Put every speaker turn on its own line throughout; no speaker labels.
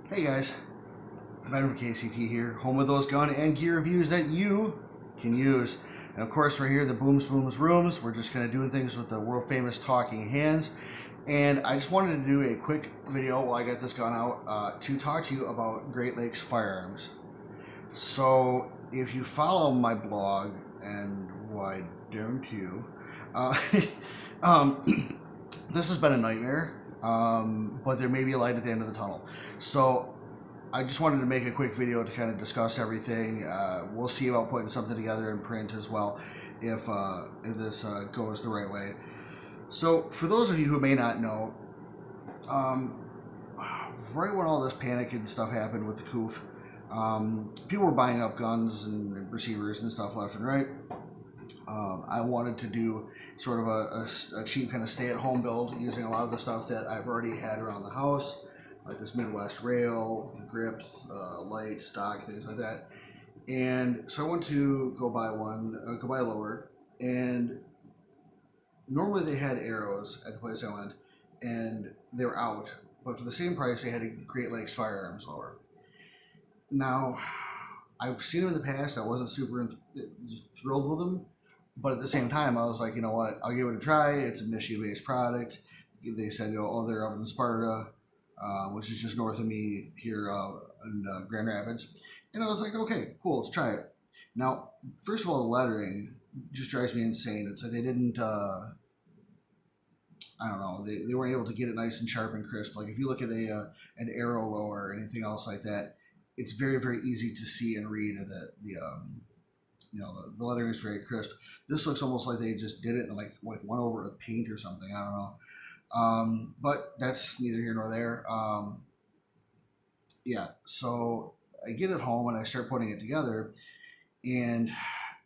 Hey guys, Ben from KCT here, home of those gun and gear reviews that you can use. And of course, we're here in the Booms Rooms. We're just kind of doing things with the world famous talking hands. And I just wanted to do a quick video while I got this gun out to talk to you about Great Lakes Firearms. So, if you follow my blog, and why don't you? Uh, um, this has been a nightmare, but there may be a light at the end of the tunnel. So, I just wanted to make a quick video to kind of discuss everything. We'll see about putting something together in print as well if this goes the right way. So, for those of you who may not know, right when all this panic and stuff happened with the COOF, people were buying up guns and receivers and stuff left and right. I wanted to do sort of a cheap kind of stay-at-home build using a lot of the stuff that I've already had around the house, like this Midwest rail, grips, light, stock, things like that. And so I went to go buy a lower, and normally they had arrows at the place I went, and they were out, but for the same price they had a Great Lakes Firearms lower. Now, I've seen them in the past. I wasn't super thrilled with them, but at the same time, I was like, you know what? I'll give it a try. It's a Michigan-based product. They said, oh, they're up in Sparta, which is just north of me here in Grand Rapids. And I was like, okay, cool, let's try it. Now, first of all, the lettering just drives me insane. It's like they didn't, I don't know, they weren't able to get it nice and sharp and crisp. Like if you look at an arrow lower or anything else like that, it's very, very easy to see and read the lettering is very crisp. This looks almost like they just did it and like went over with paint or something. I don't know. But that's neither here nor there. Yeah, so I get it home and I start putting it together. And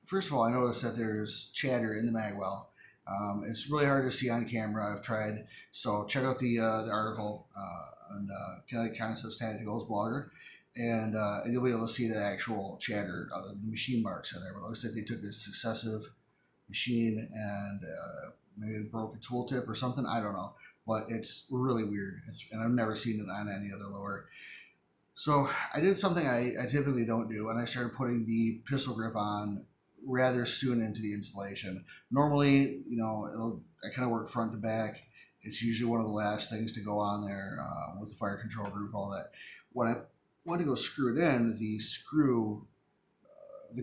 first of all, I noticed that there's chatter in the magwell. It's really hard to see on camera. I've tried. So check out the article on Kinetic Concepts Tacticals blogger. And you'll be able to see the actual chatter, the machine marks in there. But it looks like they took a successive machine and maybe broke a tooltip or something. I don't know. But it's really weird. And I've never seen it on any other lower. So I did something I typically don't do, and I started putting the pistol grip on rather soon into the installation. Normally, I kind of work front to back. It's usually one of the last things to go on there with the fire control group, all that. When I went to go screw it in, the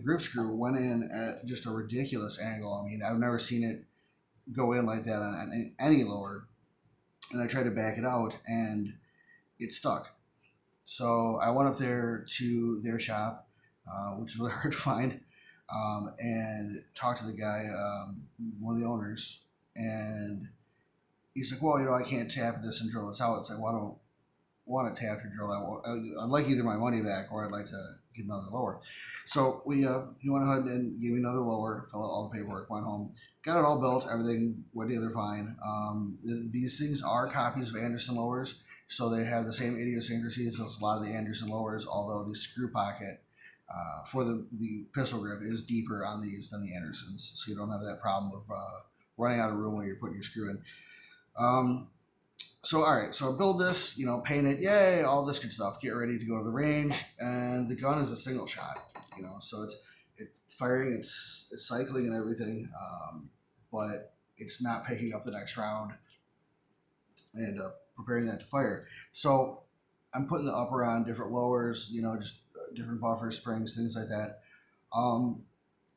grip screw went in at just a ridiculous angle. I mean, I've never seen it go in like that on any lower. And I tried to back it out, and it stuck. So I went up there to their shop, which is really hard to find, and talked to the guy, one of the owners, and he's like, well, I can't tap this and drill this out. It's like, well, I don't want to tap to drill out. I'd like either my money back or I'd like to get another lower. So he went ahead and gave me another lower, filled out all the paperwork, went home, got it all built, everything went together fine. These things are copies of Anderson lowers. So they have the same idiosyncrasies as a lot of the Anderson lowers, although the screw pocket for the pistol grip is deeper on these than the Andersons. So you don't have that problem of running out of room when you're putting your screw in. So, all right, so I build this, paint it, yay, all this good stuff. Get ready to go to the range, and the gun is a single shot, so it's firing, it's cycling and everything, but it's not picking up the next round and preparing that to fire. So I'm putting the upper on different lowers, just different buffers, springs, things like that.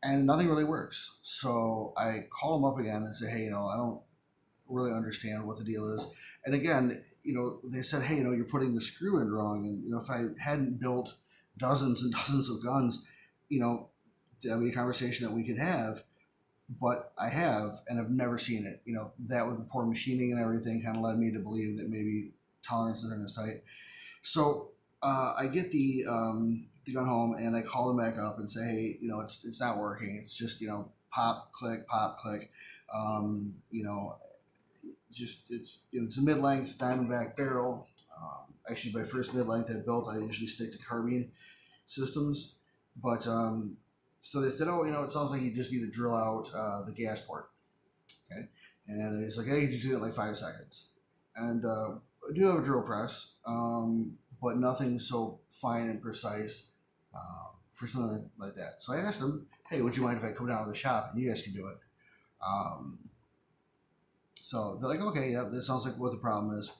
And nothing really works. So I call them up again and say, hey, I don't really understand what the deal is. And again, they said, hey, you're putting the screw in wrong. And, if I hadn't built dozens and dozens of guns, that'd be a conversation that we could have. But I have, and I've never seen it. That with the poor machining and everything kind of led me to believe that maybe tolerances aren't as tight. So I get the gun home and I call them back up and say, hey, it's not working. It's just, pop, click, it's a mid-length Diamondback barrel. Actually, my first mid-length I built, I usually stick to carbine systems, but so they said, oh, it sounds like you just need to drill out the gas port. Okay. And it's like, hey, you just do it in like 5 seconds. And I do have a drill press, but nothing so fine and precise for something like that. So I asked them, hey, would you mind if I come down to the shop and you guys can do it? So they're like, okay, yeah, that sounds like what the problem is.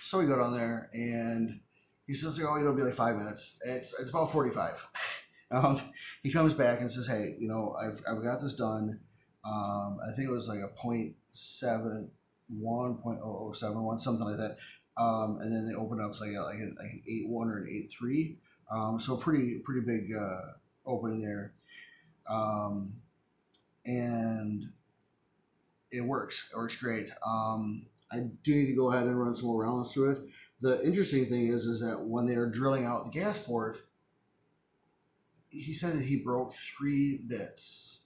So we go down there and he says, oh, it'll be like 5 minutes. It's about 45. He comes back and says, hey, you know, I've got this done. I think it was like a 0.71, 0.0071, something like that. And then they open up to like an 8.1 or an 8.3. So pretty big opening there. And it works. It works great. I do need to go ahead and run some more rounds through it. The interesting thing is that when they are drilling out the gas port, he said that he broke 3 bits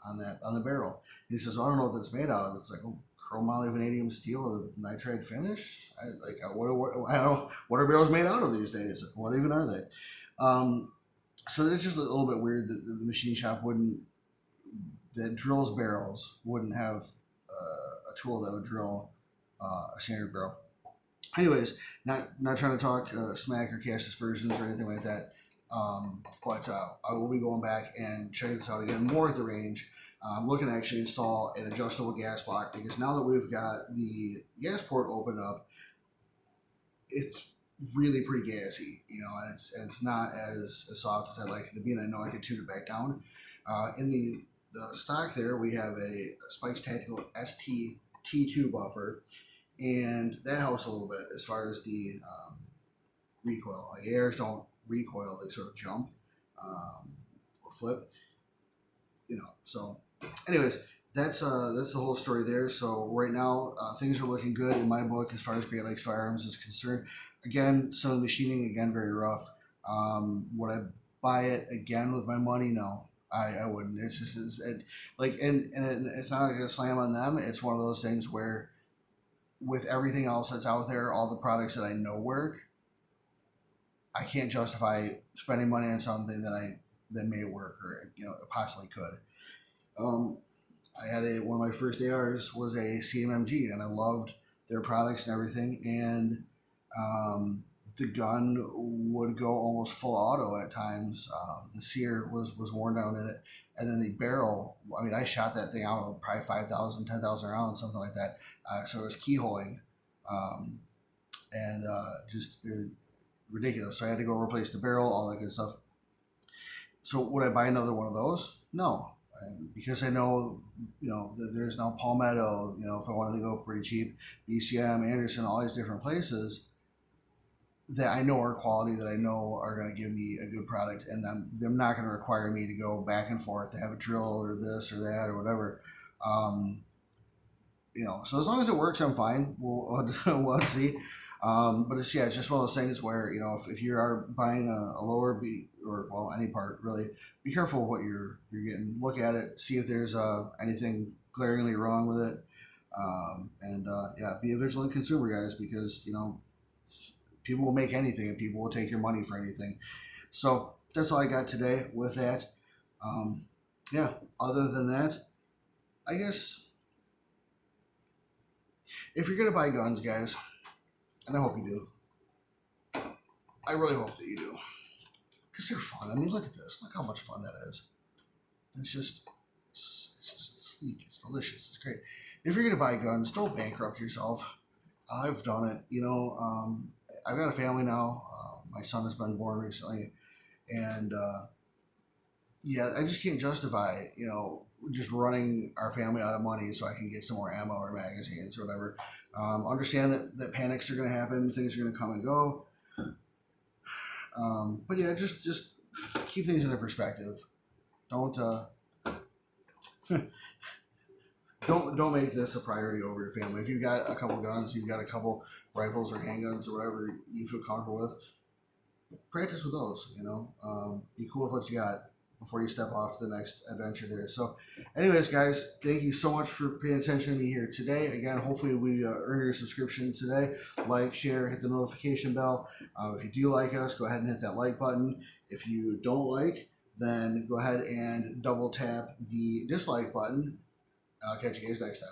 on the barrel. He says, I don't know what that's made out of. It's like chromoly vanadium steel with a nitride finish. I don't know what are barrels made out of these days. What even are they? So it's just a little bit weird that the machine shop that drills barrels wouldn't have a tool that would drill a standard barrel. Anyways, not trying to talk smack or cast aspersions or anything like that. But I will be going back and checking this out again more at the range. I'm looking to actually install an adjustable gas block because now that we've got the gas port opened up, it's really pretty gassy, you know, and it's not as soft as I'd like it to be, and I know I could tune it back down. In the stock there, we have a Spikes Tactical ST T2 buffer, and that helps a little bit as far as the recoil. Like ARs don't recoil, they sort of jump or flip, you know. So anyways, that's the whole story there. So right now things are looking good in my book as far as Great Lakes Firearms is concerned. Again, some of the machining, again, very rough. Would I buy it again with my money? No, I wouldn't. It's just it's not like a slam on them. It's one of those things where with everything else that's out there, all the products that I know work, I can't justify spending money on something that may work or, you know, possibly could. I had one of my first ARs was a CMMG, and I loved their products and everything. And the gun would go almost full auto at times. The sear was worn down in it, and then the barrel. I mean, I shot that thing out probably 5,000, 10,000 rounds, something like that. So it was keyholing, and just ridiculous. So I had to go replace the barrel, all that good stuff. So would I buy another one of those? No. Because I know, you know, that there's now Palmetto, you know, if I wanted to go pretty cheap, BCM, Anderson, all these different places that I know are quality, that I know are going to give me a good product, and they're not going to require me to go back and forth to have a drill or this or that or whatever. You know, so as long as it works, I'm fine. We'll see. But it's just one of those things where, you know, if you are buying a lower or any part really, be careful of what you're getting. Look at it, see if there's anything glaringly wrong with it, and be a vigilant consumer, guys, because, you know, people will make anything and people will take your money for anything. So that's all I got today with that. Other than that, I guess if you're gonna buy guns, guys, and I hope you do, I really hope that you do, because they're fun. I mean, look at this. Look how much fun that is. It's just sleek. It's delicious. It's great. If you're going to buy guns, don't bankrupt yourself. I've done it. You know, I've got a family now. My son has been born recently. And, I just can't justify, you know, just running our family out of money so I can get some more ammo or magazines or whatever. Understand that panics are going to happen. Things are going to come and go. But just keep things into perspective. Don't make this a priority over your family. If you've got a couple guns, you've got a couple rifles or handguns or whatever you feel comfortable with, practice with those. You know, be cool with what you got before you step off to the next adventure there. So anyways, guys, thank you so much for paying attention to me here today. Again, hopefully we earn your subscription today. Like, share, hit the notification bell. If you do like us, go ahead and hit that like button. If you don't like, then go ahead and double tap the dislike button. I'll catch you guys next time.